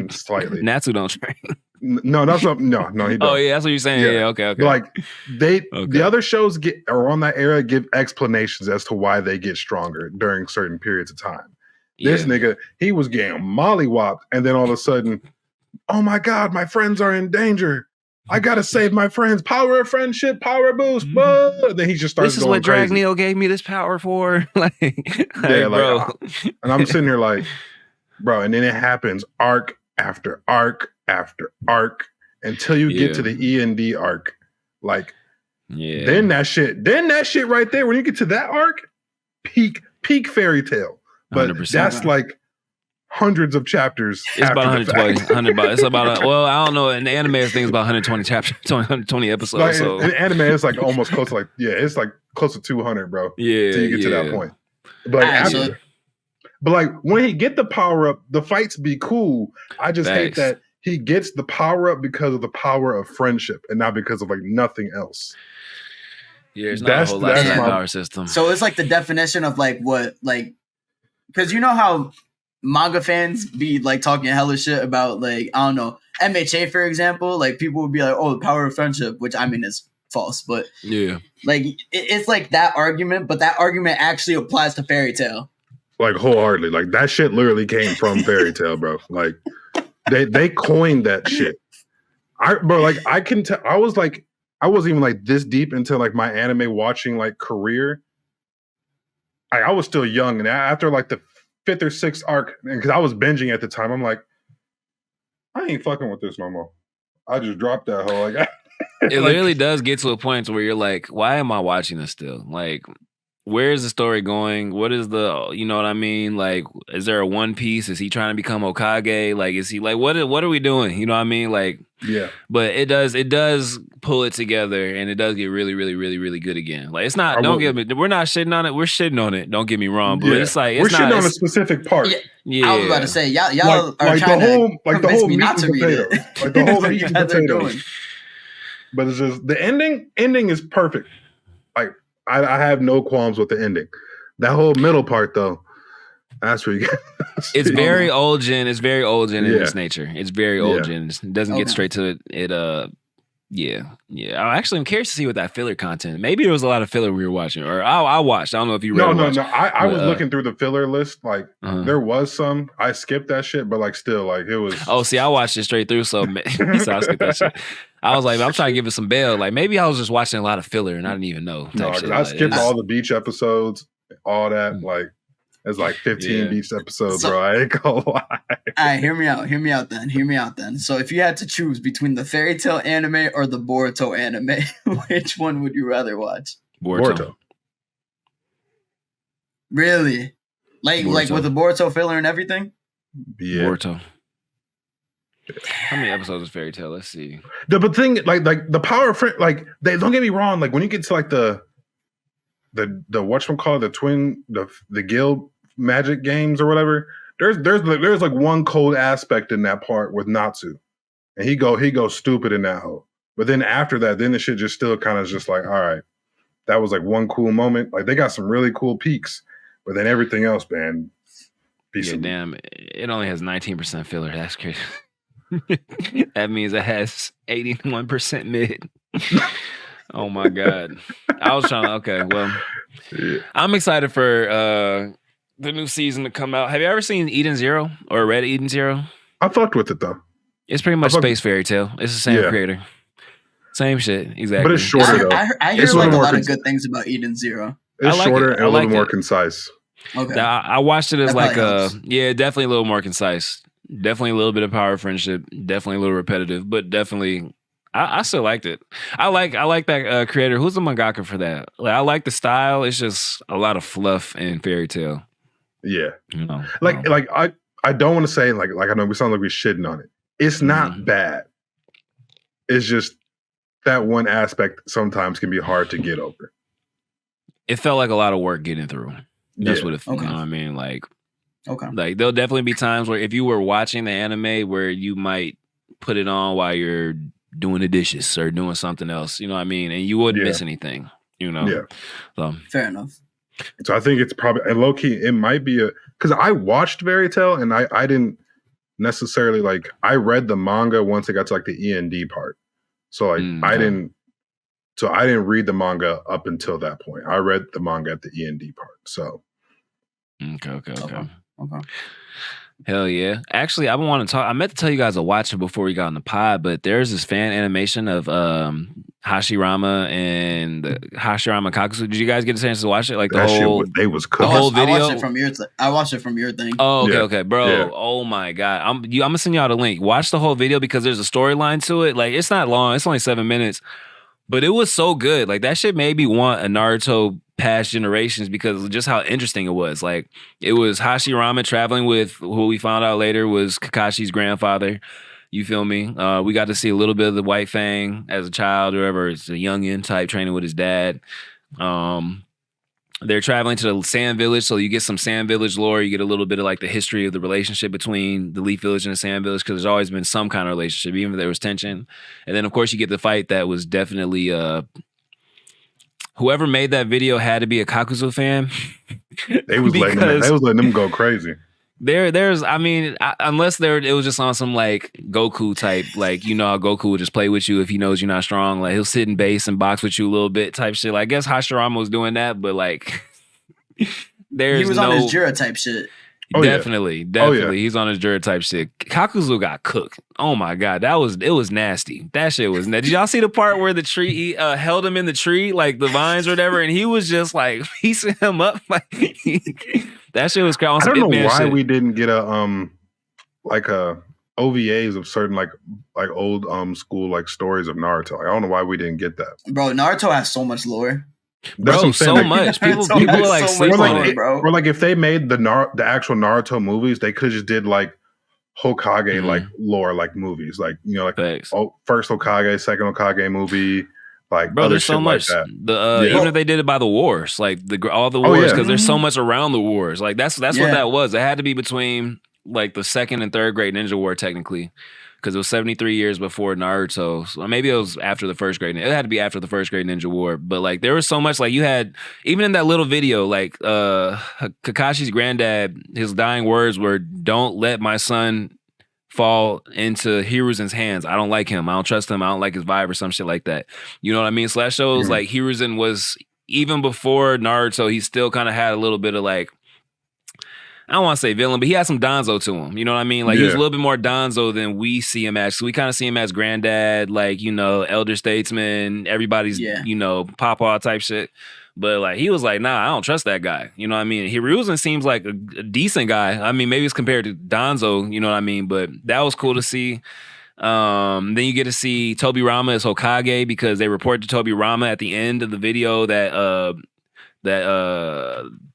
Slightly. Natsu don't train. No, that's not. No, he don't. Oh yeah, that's what you're saying. Yeah, okay. But like the other shows are on that era give explanations as to why they get stronger during certain periods of time. This nigga, he was getting mollywopped, and then all of a sudden, oh my god, my friends are in danger. I gotta save my friends. Power of friendship, power boost. Then he just starts. This is what Dragneel gave me this power for. Bro. And I'm sitting here like. Bro, and then it happens arc after arc after arc until you get to the END arc. Like, then that shit right there, when you get to that arc, peak Fairy Tail. But 100%. That's like hundreds of chapters. It's about 120. It's about, I don't know. In the anime, I think it's about 120 chapters, 120 episodes. Like, so in anime, it's like almost close to like, it's like close to 200, bro. Yeah. Till you get to that point. But like, but like when he get the power up, the fights be cool. I just hate that he gets the power up because of the power of friendship and not because of like nothing else. Yeah, it's not a whole lot of power system. So it's like the definition of like what, like, because you know how manga fans be like talking hella shit about like, I don't know, MHA for example, like people would be like, oh, the power of friendship, which I mean is false, but Yeah. like it's like that argument, but that argument actually applies to Fairy Tail. Like wholeheartedly. Like that shit literally came from Fairy Tail, bro. Like they coined that shit. I can tell I wasn't even like this deep into like my anime watching like career. I was still young, and after like the 5th or 6th arc, because I was binging at the time, I'm like, I ain't fucking with this no more. I just dropped that whole like It literally does get to a point where you're like, why am I watching this still? Like, where is the story going? What is the, you know what I mean? Like, is there a One Piece? Is he trying to become Hokage? Like, is he like, what are we doing? You know what I mean? Like, yeah. But it does pull it together, and it does get really, really, really, really good again. Like, it's not, we're not shitting on it. We're shitting on it. Don't get me wrong, but it's like, we're shitting on a specific part. Yeah. I was about to say, y'all are trying to convince me not to read it. Like the whole meat and potatoes. But it's just the ending is perfect. Like I have no qualms with the ending. That whole middle part though, that's where you get it's very old gen. It's very old gen in its nature. It's very old gen. It doesn't get straight to it. Yeah. I actually am curious to see what that filler content. Maybe there was a lot of filler we were watching, or I watched. I don't know if you read. No. I was looking through the filler list. Like there was some. I skipped that shit, but like still, like it was. Oh, see, I watched it straight through, so I skipped that shit. I was like, I'm trying to give it some bail. Like maybe I was just watching a lot of filler and I didn't even know. No, I skipped all the beach episodes, all that. Like it's like 15 beach episodes, bro. I ain't gonna lie. All right, hear me out then. So if you had to choose between the Fairy Tail anime or the Boruto anime, which one would you rather watch? Boruto. Really? Like with the Boruto filler and everything? Yeah. Boruto. How many episodes is Fairy Tail? Let's see. But thing, like the power of like they don't get me wrong. Like when you get to like the whatchamacallit, the twin, the guild magic games or whatever, there's like one cold aspect in that part with Natsu, and he goes stupid in that hole. But then after that, then the shit just still kind of just like, all right, that was like one cool moment. Like they got some really cool peaks, but then everything else, man. Damn, it only has 19% filler. That's crazy. That means it has 81% mid. Oh my god! I was trying to. Okay, well, I'm excited for the new season to come out. Have you ever seen Eden Zero or read Eden Zero? I fucked with it though. It's pretty much Space Fairy Tale. It's the same creator, same shit, exactly. But it's shorter though. I hear like a lot of good things about Eden Zero. It's shorter and a little more concise. Okay, I watched it as like definitely a little more concise. Definitely a little bit of power of friendship. Definitely a little repetitive, but definitely, I still liked it. I like that creator. Who's the mangaka for that? Like, I like the style. It's just a lot of fluff and Fairy Tail. Yeah, I don't want to say like I know we sound like we're shitting on it. It's not bad. It's just that one aspect sometimes can be hard to get over. It felt like a lot of work getting through. That's what it. You know what I mean? Like. Okay. Like there'll definitely be times where if you were watching the anime where you might put it on while you're doing the dishes or doing something else, you know what I mean? And you wouldn't miss anything, you know? Yeah. So fair enough. So I think it's probably, and low key, it might be because I watched Fairy Tail and I didn't necessarily like, I read the manga once it got to like the END part. So like I didn't read the manga up until that point. I read the manga at the END part. So. Okay. Hell yeah. Actually, I meant to tell you guys to watch it before we got on the pod, but there's this fan animation of Hashirama and Hashirama Kakuzu. Did you guys get a chance to watch it? Like that whole shit, they was cooked. The whole video. I watched it from your thing. Oh, okay, bro. Yeah. Oh my god. I'm gonna send y'all the link. Watch the whole video because there's a storyline to it. Like it's not long. It's only 7 minutes, but it was so good. Like that shit made me want a Naruto past generations because of just how interesting it was. Like it was Hashirama traveling with who we found out later was Kakashi's grandfather. You feel me? We got to see a little bit of the White Fang as a child or whatever. It's a youngin type training with his dad. They're traveling to the Sand Village, so you get some Sand Village lore. You get a little bit of like the history of the relationship between the Leaf Village and the Sand Village because there's always been some kind of relationship, even if there was tension. And then, of course, you get the fight that was definitely whoever made that video had to be a Kakuzu fan. They was letting them go crazy. There's, I mean, unless it was just on some like Goku type, like you know how Goku would just play with you if he knows you're not strong, like he'll sit in base and box with you a little bit type shit. Like, I guess Hashirama was doing that, but like, there's He was on his Jira type shit. Oh, yeah. definitely, Oh, yeah. he's on his Jura type shit. Kakuzu got cooked. Oh my god, it was nasty. That shit was. Did y'all see the part where the tree held him in the tree, like the vines or whatever, and he was just like piecing him up, like that shit was crazy. I don't know why we didn't get a like a OVAs of certain like old school like stories of Naruto. I don't know why we didn't get that. Bro, Naruto has so much lore. That's bro, so much. People are like so sleep much on lore, it. bro. Or like if they made the actual Naruto movies, they could just did like Hokage like lore like movies, like you know like Thanks. first Hokage, second Hokage movie, like Bro, other there's so shit much. like that. Even if they did it by the wars, like all the wars, yeah. because there's so much around the wars. Like that's what Yeah. that was. It had to be between like the second and third Great Ninja War, technically, because it was 73 years before Naruto. So maybe it was after the first Great. It had to be after the first Great Ninja War. But like there was so much. Like you had even in that little video, like Kakashi's granddad, his dying words were, "Don't let my son fall into Hiruzen's hands. I don't like him. I don't trust him. I don't like his vibe," or some shit like that. You know what I mean? So that shows like Hiruzen was, even before Naruto, he still kind of had a little bit of like, I don't want to say villain, but he had some Donzo to him. You know what I mean? Like he was a little bit more Donzo than we see him as. So we kind of see him as granddad, like, you know, elder statesman, everybody's, you know, papa type shit. But like he was like, nah, I don't trust that guy. You know what I mean? Hiruzen seems like a decent guy. I mean, maybe it's compared to Donzo, you know what I mean? But that was cool to see. Then you get to see Tobirama as Hokage, because they report to Tobirama at the end of the video that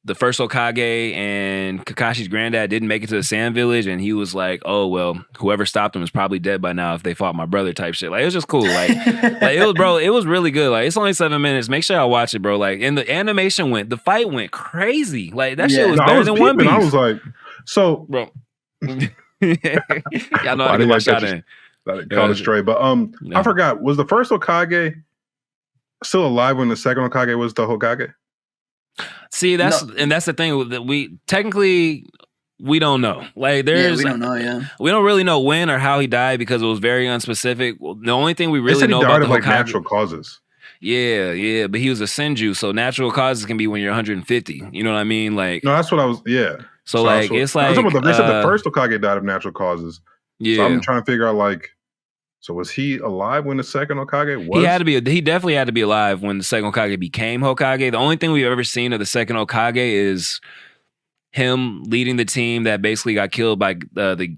the first Hokage and Kakashi's granddad didn't make it to the Sand Village, and he was like, "Oh well, whoever stopped him is probably dead by now if they fought my brother," type shit. Like it was just cool. Like it was, bro. It was really good. Like it's only 7 minutes. Make sure y'all watch it, bro. Like, and the animation the fight went crazy. Like that shit was better than One Piece. I was like, so, bro. Y'all know how to get my shot in. Caught it straight, but I forgot. Was the first Hokage still alive when the second Hokage was the Hokage? See, that's the thing that we technically we don't know. Like there's we don't know. Yeah, we don't really know when or how he died because it was very unspecific. The only thing we really know about the Hokage, like natural causes. Yeah, but he was a senju, so natural causes can be when you're 150. You know what I mean? Like no, that's what I was. Yeah. So like it's like I'm talking about they said the first Hokage died of natural causes. Yeah. So I'm trying to figure out like. So was he alive when the second Hokage was? He definitely had to be alive when the second Hokage became Hokage. The only thing we've ever seen of the second Hokage is him leading the team that basically got killed by the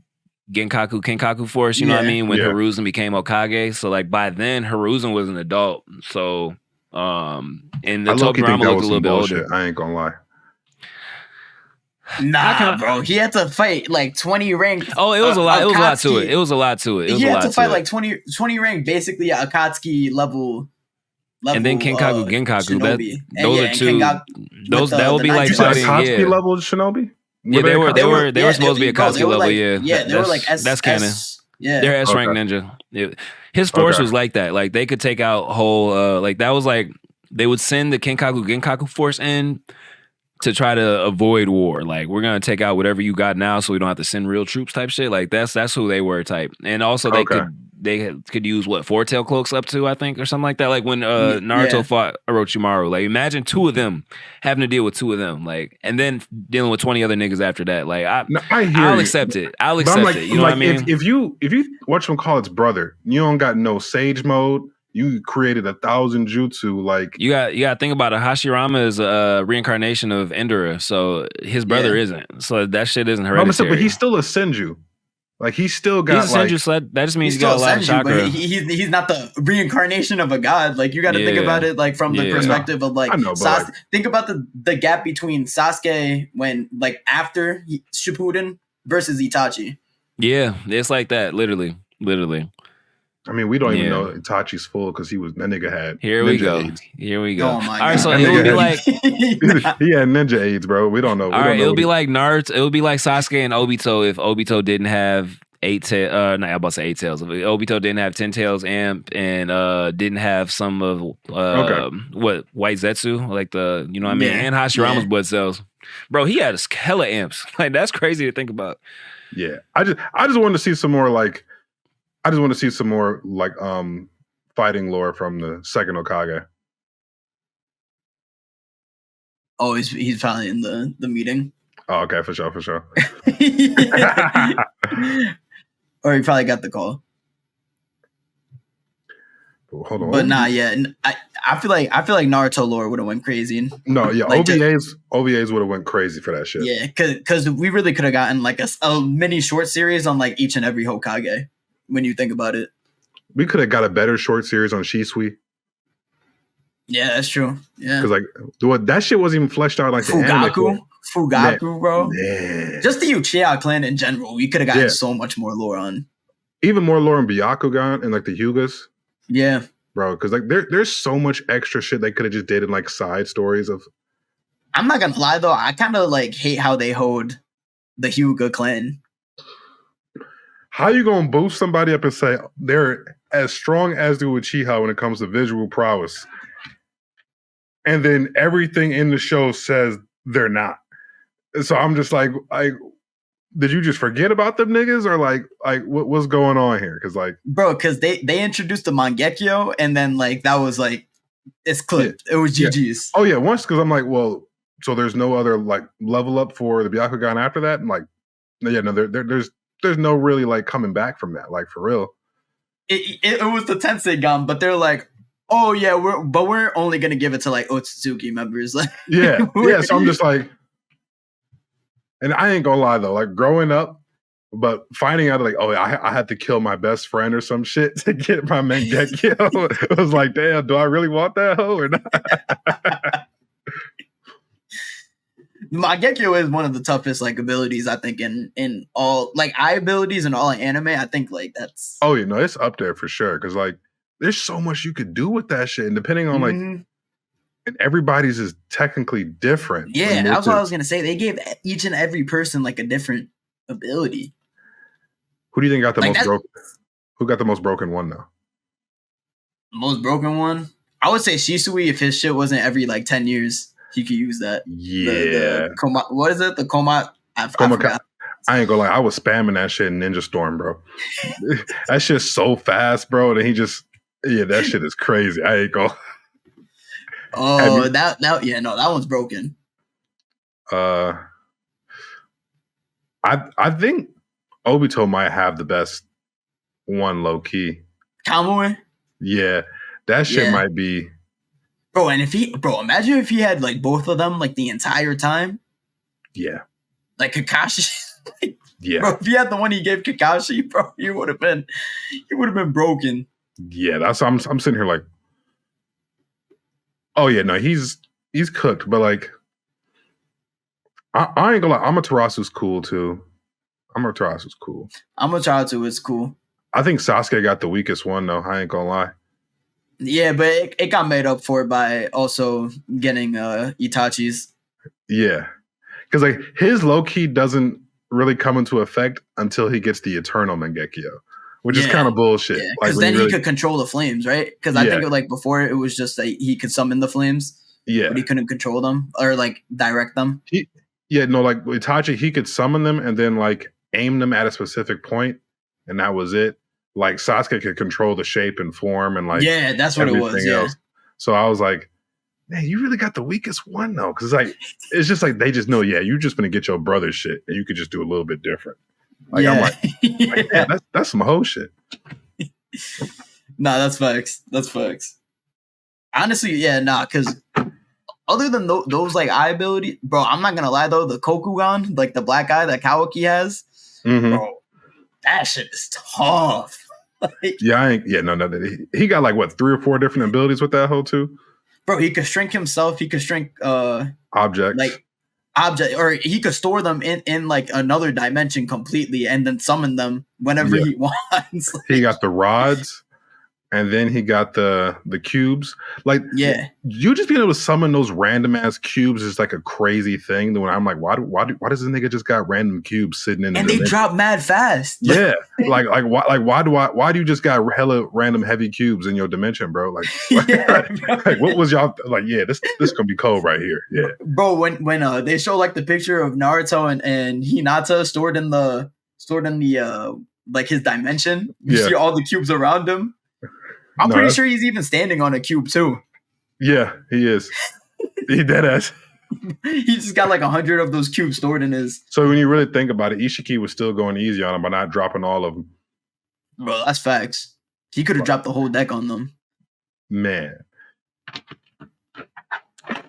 Genkaku force. You know what I mean? When Hiruzen became Hokage. So like by then Hiruzen was an adult. So and the Tobirama looked a little bit older. I ain't gonna lie. Nah, bro. He had to fight like 20 ranked. Oh, it was a lot. It was a lot to it. It was a lot to it. He had to fight like 20 ranked, basically Akatsuki level. And then Kenkaku, Genkaku. Those are two. That would be like fighting. Akatsuki level Shinobi. Yeah, they were supposed to be Akatsuki level. Yeah, they were like S. That's canon. Yeah, they're S rank ninja. His force was like that. Like they could take out whole. Like that was like they would send the Kenkaku Genkaku force in to try to avoid war. Like we're gonna take out whatever you got now, so we don't have to send real troops type shit. Like that's who they were type. And also they could use what 4-tail cloaks up to, I think, or something like that. Like when Naruto fought Orochimaru. Like imagine two of them having to deal with two of them. Like and then dealing with 20 other niggas after that. Like I'll accept it. I'll accept it. You know what I mean? If you watch him call its brother, you don't got no sage mode. You created 1,000 jutsu, like you got to think about it. Hashirama is a reincarnation of Endura, so his brother isn't. So that shit isn't hereditary. But he's still a senju. Like he's still got. He's a senju, so that just means he's got a lot of chakra. But he's not the reincarnation of a god. Like you got to think about it, like from the perspective of like Sasuke. Think about the gap between Sasuke when like after Shippuden versus Itachi. Yeah, it's like that, literally. I mean, we don't even know Itachi's full because that nigga had. Here we go. AIDS. All right, so it would be like he had ninja AIDS, bro. We don't know. All right, it would be like Naruto. It would be like Sasuke and Obito if Obito didn't have not I'm about to say 8 tails. Obito didn't have 10 tails and didn't have some of what White Zetsu, like the you know what I mean, and Hashirama's blood cells. Bro, he had hella amps. Like that's crazy to think about. Yeah. I just wanted to see some more like fighting lore from the second Hokage. Oh, he's finally in the meeting. Oh, okay, for sure. Or he probably got the call. Hold on. But nah, yeah. I feel like Naruto lore would have went crazy. No, yeah, like OVAs would have went crazy for that shit. Yeah, because we really could have gotten like a mini short series on like each and every Hokage when you think about it. We could have got a better short series on Shisui. Yeah, that's true. Yeah, because like that shit wasn't even fleshed out like Fugaku, bro. Yeah. Just the Uchiha clan in general, we could have gotten so much more lore on. Even more lore on Byakugan and like the Hyugas. Yeah, bro. Because like there's so much extra shit they could have just did in like side stories of. I'm not gonna lie though, I kind of like hate how they hold the Hyuga clan. How you gonna boost somebody up and say they're as strong as the Uchiha when it comes to visual prowess, and then everything in the show says they're not? So I'm just like, did you just forget about them niggas, or like what's going on here? Because like, bro, because they introduced the Mangekyo, and then like that was like it's clipped. Yeah. It was GG's. Oh yeah, once because I'm like, well, so there's no other like level up for the Byakugan after that, and like, yeah, no, there's no really like coming back from that, like for real. It was the Tenseigan, but they're like, oh yeah, we're only gonna give it to like Otsutsuki members. Like, yeah. So I'm just like. And I ain't gonna lie though, like growing up, but finding out like, oh, I had to kill my best friend or some shit to get my Mangekyo. It was like, damn, do I really want that hoe or not? Mangekyo is one of the toughest like abilities I think in all like eye abilities and all in anime. I think like that's it's up there for sure because like there's so much you could do with that shit, and depending on like. And everybody's is technically different. Yeah, that's what I was gonna say. They gave each and every person like a different ability. Who do you think got the most broken? Who got the most broken one though? The most broken one? I would say Shisui. If his shit wasn't every like 10 years, he could use that. Yeah. What is it? The Komat? I forgot. I ain't gonna lie. I was spamming that shit in Ninja Storm, bro. That shit's so fast, bro. And that shit is crazy. I ain't gonna. Oh, that one's broken. I think Obito might have the best one low key. Kamui? Yeah, that shit might be. Bro, and imagine if he had like both of them like the entire time. Yeah. Like Kakashi. Yeah. Bro, if he had the one he gave Kakashi, bro, he would have been broken. Yeah, that's I'm sitting here like. Oh yeah, no, he's cooked, but like, I ain't gonna lie, Amaterasu's cool too. Amaterasu's cool. Amaterasu is cool. I think Sasuke got the weakest one though. I ain't gonna lie. Yeah, but it got made up for by also getting Itachi's. Yeah, because like his low key doesn't really come into effect until he gets the Eternal Mangekyo. Which is kind of bullshit. Yeah, because then he could control the flames, right? Because I think like before it was just like he could summon the flames, but he couldn't control them or like direct them. Like Itachi, he could summon them and then like aim them at a specific point, and that was it. Like Sasuke could control the shape and form and like that's what it was. Yeah. Else. So I was like, man, you really got the weakest one though, because like it's just like they just know, you're just gonna get your brother's shit, and you could just do a little bit different. Like I'm like, that's some hoe shit. Nah, that's facts. That's facts. Honestly, because other than those like eye ability, bro, I'm not gonna lie though, the Kokugan, like the black eye that Kawaki has, bro, that shit is tough. He got like what 3 or 4 different abilities with that hoe too. Bro, he could shrink himself. He could shrink objects. Like object, or he could store them in like another dimension completely and then summon them whenever he wants. He got the rods, and then he got the cubes. Like, Yeah. you just being able to summon those random ass cubes is like a crazy thing. When I'm like, why does this nigga just got random cubes sitting in? And they drop mad fast. Yeah, why do you just got hella random heavy cubes in your dimension, bro? Like, like what was y'all like? Yeah, this gonna be cold right here. Yeah, bro. When they show like the picture of Naruto and Hinata stored in the like his dimension, you see all the cubes around him. I'm pretty sure he's even standing on a cube too. Yeah, he is. He dead ass. He just got like 100 of those cubes stored in his. So when you really think about it, Ishiki was still going easy on him by not dropping all of them. Bro, that's facts. He could have dropped the whole deck on them. Man.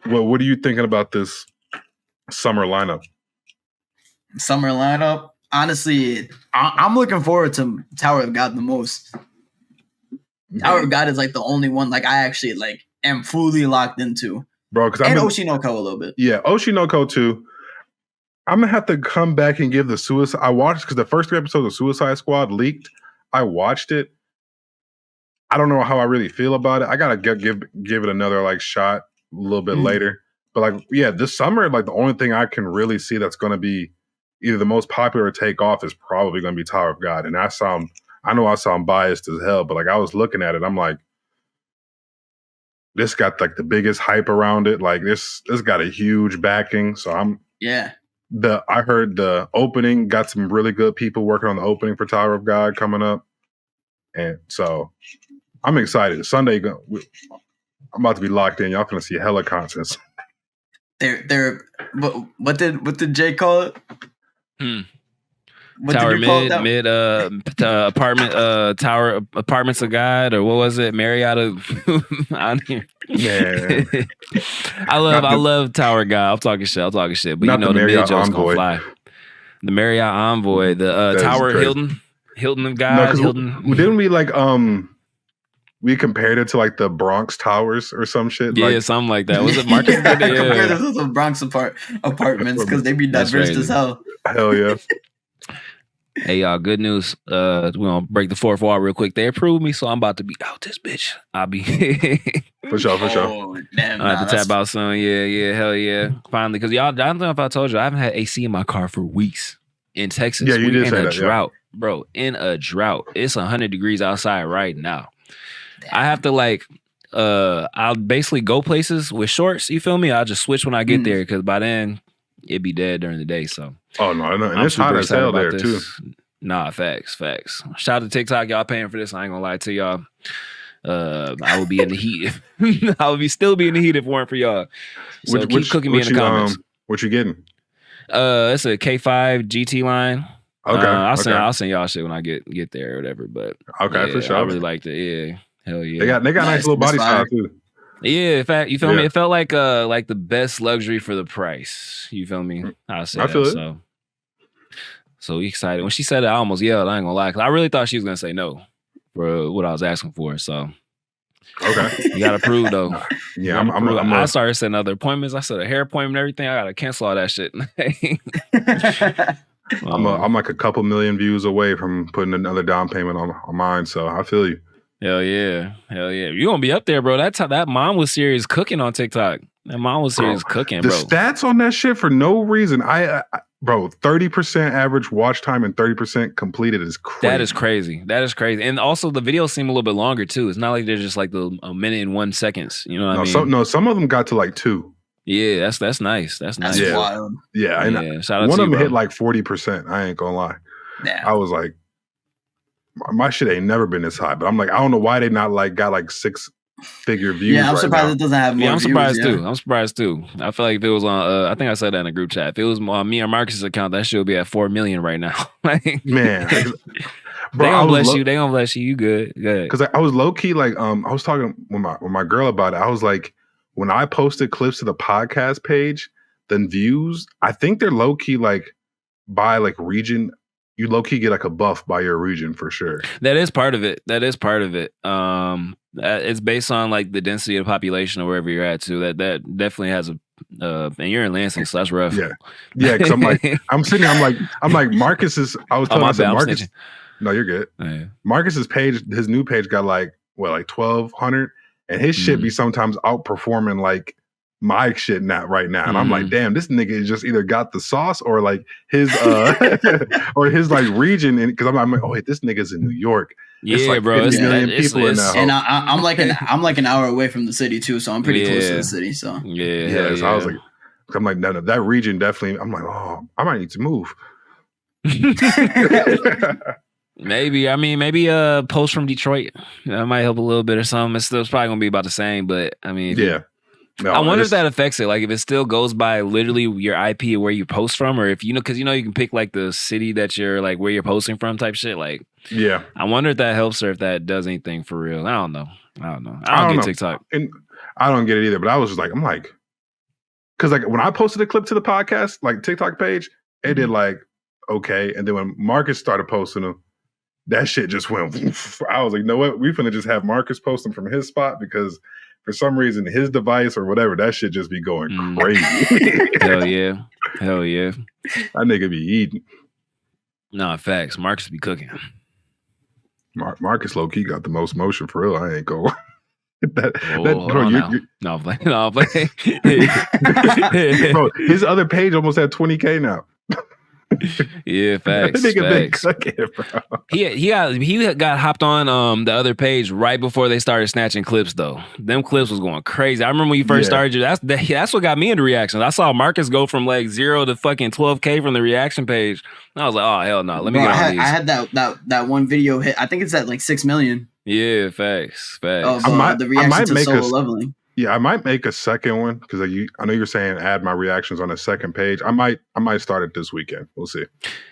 Well, what are you thinking about this summer lineup? Honestly, I'm looking forward to Tower of God the most. Tower of God is like the only one like I actually like am fully locked into. Bro, because Oshinoko a little bit. Yeah, Oshinoko too. I'm gonna have to come back and give the Suicide. I watched because the first 3 episodes of Suicide Squad leaked. I watched it. I don't know how I really feel about it. I gotta give it another like shot a little bit later. But like, yeah, this summer, like the only thing I can really see that's gonna be either the most popular or take off is probably gonna be Tower of God. And I know I sound biased as hell, but like I was looking at it, I'm like, this got like the biggest hype around it. Like this got a huge backing. So I heard the opening got some really good people working on the opening for Tower of God coming up. And so I'm excited. Sunday, I'm about to be locked in. Y'all gonna see hella content. What did Jay call it? What Tower mid Tower Apartments of God, or what was it? Marriott out here. Man. I love Tower God. I'm talking shit, but you know the mid Joe's gonna fly. The Marriott Envoy, the Tower Hilton of God. Didn't we like we compared it to like the Bronx Towers or some shit? Yeah, something like that. Was it Marcus? Compared it to the Bronx apartments because they be diverse as hell. Hell yeah. Hey y'all, good news. We're gonna break the fourth wall real quick. They approved me, so I'm about to be out this bitch. I'll be for sure. Oh, damn, I have to tap out soon. Yeah, hell yeah. Finally, because y'all, I don't know if I told you, I haven't had AC in my car for weeks in Texas. Yeah, you did say in a that, drought, bro. In a drought. It's 100 degrees outside right now. Damn. I have to like I'll basically go places with shorts, you feel me? I'll just switch when I get there because by then it'd be dead during the day. So and it's hot as hell there too. Nah, facts. Shout out to TikTok, y'all paying for this. I ain't gonna lie to y'all. I will be in the heat. I would still be in the heat if it weren't for y'all. So keep cooking me in the comments. What you getting? It's a K5 GT line. Okay. I'll send y'all shit when I get there or whatever. But okay, for sure. I really liked it. Yeah, hell yeah. They got nice little body style too. Yeah, in fact, you feel me? It felt like the best luxury for the price. You feel me? I feel it. So excited. When she said it, I almost yelled. I ain't gonna lie, because I really thought she was gonna say no for what I was asking for. So okay, you gotta prove though. Yeah, I started setting other appointments. I set a hair appointment, and everything. I gotta cancel all that shit. I'm like a couple million views away from putting another down payment on mine. So I feel you. Hell yeah. You gonna be up there, bro. That mom was serious cooking on TikTok. That mom was serious cooking, bro. The stats on that shit for no reason. Bro, 30% average watch time and 30% completed is crazy. That is crazy. And also the videos seem a little bit longer too. It's not like they're just like a minute and 1 second. You know what I mean? Some of them got to like 2. Yeah, that's nice. That's nice. That's wild. Yeah, and shout out one to of them you, hit like 40%. I ain't gonna lie. Yeah. I was like, my shit ain't never been this high. But I'm like, I don't know why they not like got like 6-figure views. Yeah, I'm surprised it doesn't have more. I'm surprised too. I'm surprised too. I feel like if it was on, I think I said that in a group chat. If it was on me or Marcus's account, that shit would be at 4 million right now. Man, bro, they gonna bless you. They gonna bless you. You good? Because I was low key like, I was talking with my girl about it. I was like, when I posted clips to the podcast page, then views, I think they're low key like by like region. You low key get like a buff by your region for sure. That is part of it. It's based on like the density of the population or wherever you're at too. That definitely has a and you're in Lansing, so that's rough. Yeah. Because I'm like, I'm like Marcus's. I was telling myself Marcus. No, you're good. Yeah. Marcus's page, his new page got like like 1,200, and his shit be sometimes outperforming like my shit right now. And I'm like, damn, this nigga just either got the sauce or like his or his like region. And because I'm like, oh wait, this nigga's in New York. Yeah, it's like bro. 50 million people in that. And I'm like an hour away from the city too, so I'm pretty close to the city. So yeah. So I was like, I'm like, no, that region definitely. I'm like, oh, I might need to move. Maybe. I mean, maybe a post from Detroit that might help a little bit or something. It's probably gonna be about the same, but I mean, yeah. No, I wonder if that affects it. Like, if it still goes by literally your IP or where you post from, or if because you can pick like the city that you're like where you're posting from type shit. Like, yeah. I wonder if that helps or if that does anything for real. I don't know. I don't get know. TikTok, and I don't get it either. But I was just like, I'm like, because like when I posted a clip to the podcast, like TikTok page, it did like okay, and then when Marcus started posting them, that shit just went. I was like, you know what? We finna just have Marcus post them from his spot because for some reason his device or whatever, that shit just be going crazy. Hell yeah. That nigga be eating. No, facts. Marcus be cooking. Marcus low key got the most motion for real. I ain't go. No, bro, his other page almost had 20K now. Yeah, facts. He got hopped on the other page right before they started snatching clips though. Them clips was going crazy. I remember when you first started. That's what got me into reactions. I saw Marcus go from like 0 to fucking 12K from the reaction page. And I was like, oh hell no, let me get on these. I had that one video hit. I think it's at like 6 million. Yeah, facts. Of the reaction to solo leveling. Yeah, I might make a second one because I know you're saying add my reactions on a second page. I might start it this weekend. We'll see.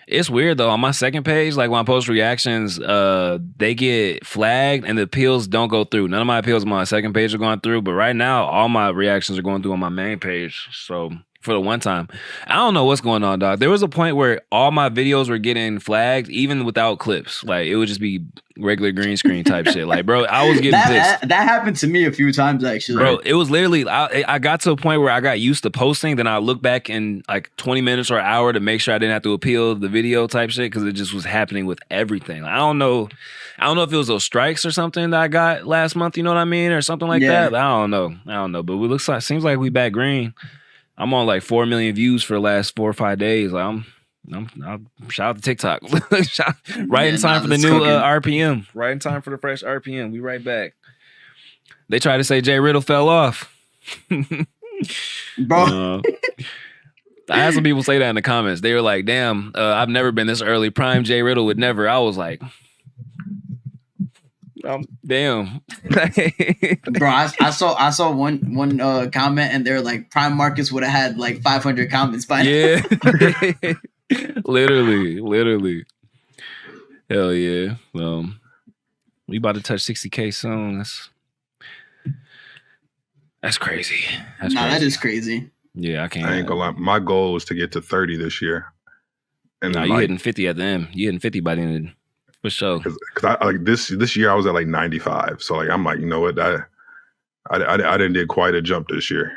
It's weird though. On my second page, like when I post reactions, they get flagged and the appeals don't go through. None of my appeals on my second page are going through, but right now all my reactions are going through on my main page. So for the one time, I don't know what's going on, dog. There was a point where all my videos were getting flagged, even without clips. Like it would just be regular green screen type shit. Like, bro, I was getting pissed. That happened to me a few times actually. Bro, it was literally I got to a point where I got used to posting. Then I look back in like 20 minutes or an hour to make sure I didn't have to appeal the video type shit because it just was happening with everything. Like, I don't know if it was those strikes or something that I got last month. You know what I mean, or something like that. But I don't know. But it seems like we back green. I'm on like 4 million views for the last 4 or 5 days. Like I'm shout out to TikTok. Right in time for the new RPM. Right in time for the fresh RPM. We right back. They tried to say Jay Riddle fell off. Bro. I had some people say that in the comments. They were like, damn, I've never been this early. Prime Jay Riddle would never. I was like, damn. Bro, I saw one comment and they're like, Prime Marcus would have had like 500 comments by now. Yeah. Literally. Hell yeah. We about to touch 60K soon. That's crazy. That is crazy. Yeah, I can't. I ain't gonna lie. My goal was to get to 30 this year. And you hitting 50 at the end. You hitting 50 by the end of for sure. Because I like this year I was at like 95. So like I'm like, you know what? I didn't did quite a jump this year.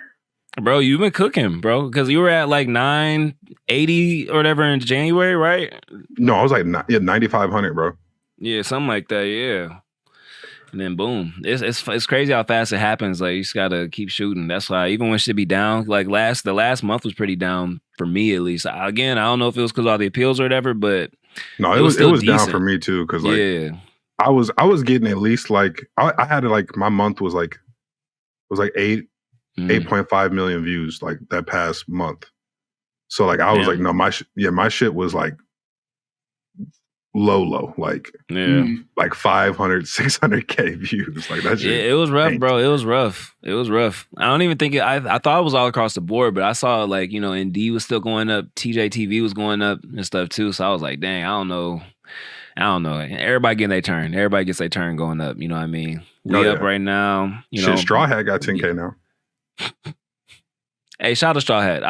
Bro, you've been cooking, bro. Because you were at like 980 or whatever in January, right? No, I was like 9,500, bro. Yeah, something like that. Yeah. And then boom, it's crazy how fast it happens. Like you just gotta keep shooting. That's why even when shit be down, like the last month was pretty down for me at least. Again, I don't know if it was because all the appeals or whatever, but no, it was down for me too. Because like I was getting at least like I had to like my month was like 8.5 million views like that past month. So like I was like no my shit was like low like like 500 600K views like that shit. Yeah, it was rough, bro. It was rough. I don't even think I thought it was all across the board, but I saw like ND was still going up, TJTV was going up and stuff too. So I was like, dang, I don't know. Everybody getting their turn. Everybody gets their turn going up. You know what I mean? We up right now. Shit, Straw Hat got 10K now. Hey, shout out to Straw Hat.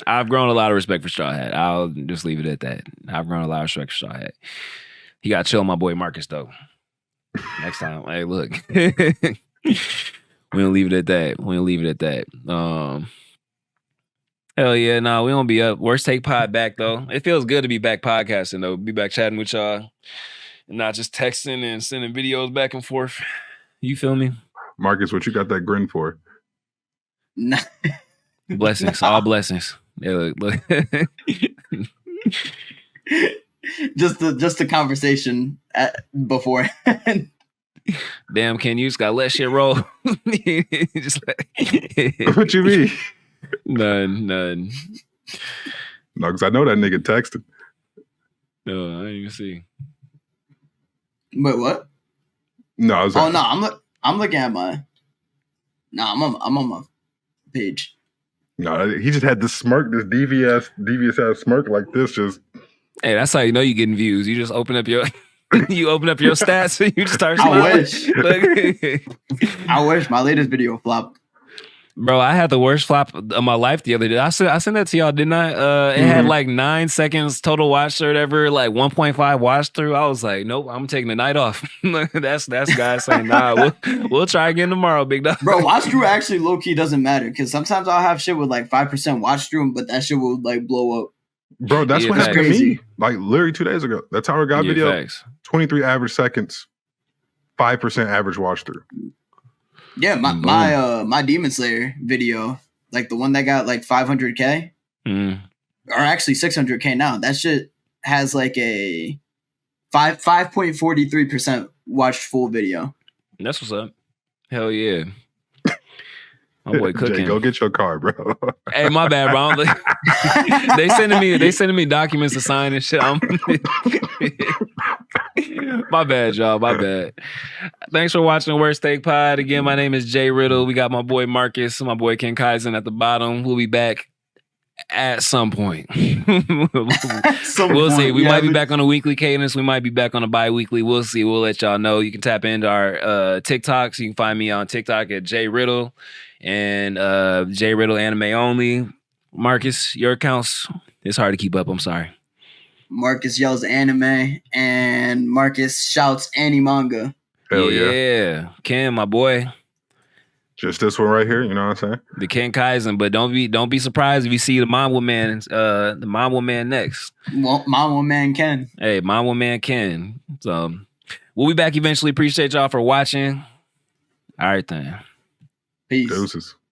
I've grown a lot of respect for Straw Hat. I'll just leave it at that. I've grown a lot of respect for Straw Hat. He got to chill my boy Marcus though. Next time, hey, look, we don't leave it at that. Hell yeah, no, we don't be up. Worst Take Pod back though. It feels good to be back podcasting though. Be back chatting with y'all. not just texting and sending videos back and forth. You feel me? Marcus, what you got that grin for? Nah. Blessings, all blessings. Yeah, look. just the conversation beforehand. Damn, Ken, you just gotta let shit roll. Just What you mean? None. No, because I know that nigga texted. No, I didn't even see. Wait, what? No, I was. Oh no, I'm looking at my. No, I'm on my page. No, he just had this smirk, this devious ass smirk like this. Just hey, that's how you know you getting views. You just open up your your stats and you just start smiling. I wish. I wish my latest video flopped. Bro, I had the worst flop of my life the other day. I sent that to y'all, didn't I? It had like 9 seconds total watch or whatever, like 1.5 watch through. I was like, nope, I'm taking the night off. that's guys saying, nah, we'll try again tomorrow, big dog. Bro, watch through actually low key doesn't matter because sometimes I'll have shit with like 5% watch through, but that shit will like blow up. Bro, that's what happened to me. Like literally 2 days ago. That's how I got video. Facts. 23 average seconds, 5% average watch through. Yeah, my Demon Slayer video, like the one that got like 500K, or actually 600K now. That shit has like a 5.43% watched full video. That's what's up. Hell yeah. My boy cooking. Jay, go get your car, bro. Hey, my bad, bro. They sending me documents to sign and shit. My bad, y'all. My bad. Thanks for watching Worst Take Pod. Again, my name is Jay Riddle. We got my boy Marcus, my boy Ken Kaizen at the bottom. We'll be back at some point. We'll see. We might be back on a weekly cadence. We might be back on a bi-weekly. We'll see. We'll let y'all know. You can tap into our TikToks. You can find me on TikTok at Jay Riddle and Jay Riddle Anime Only. Marcus, your accounts, it's hard to keep up. I'm sorry. Marcus yells anime and Marcus shouts manga. Hell yeah. Ken, my boy. Just this one right here, you know what I'm saying? The Ken Kaizen, but don't be surprised if you see the Mamba Man next. Well, Mamba Man Ken. Hey, Mamba Man Ken. So we'll be back eventually. Appreciate y'all for watching. All right then. Peace. Deuces.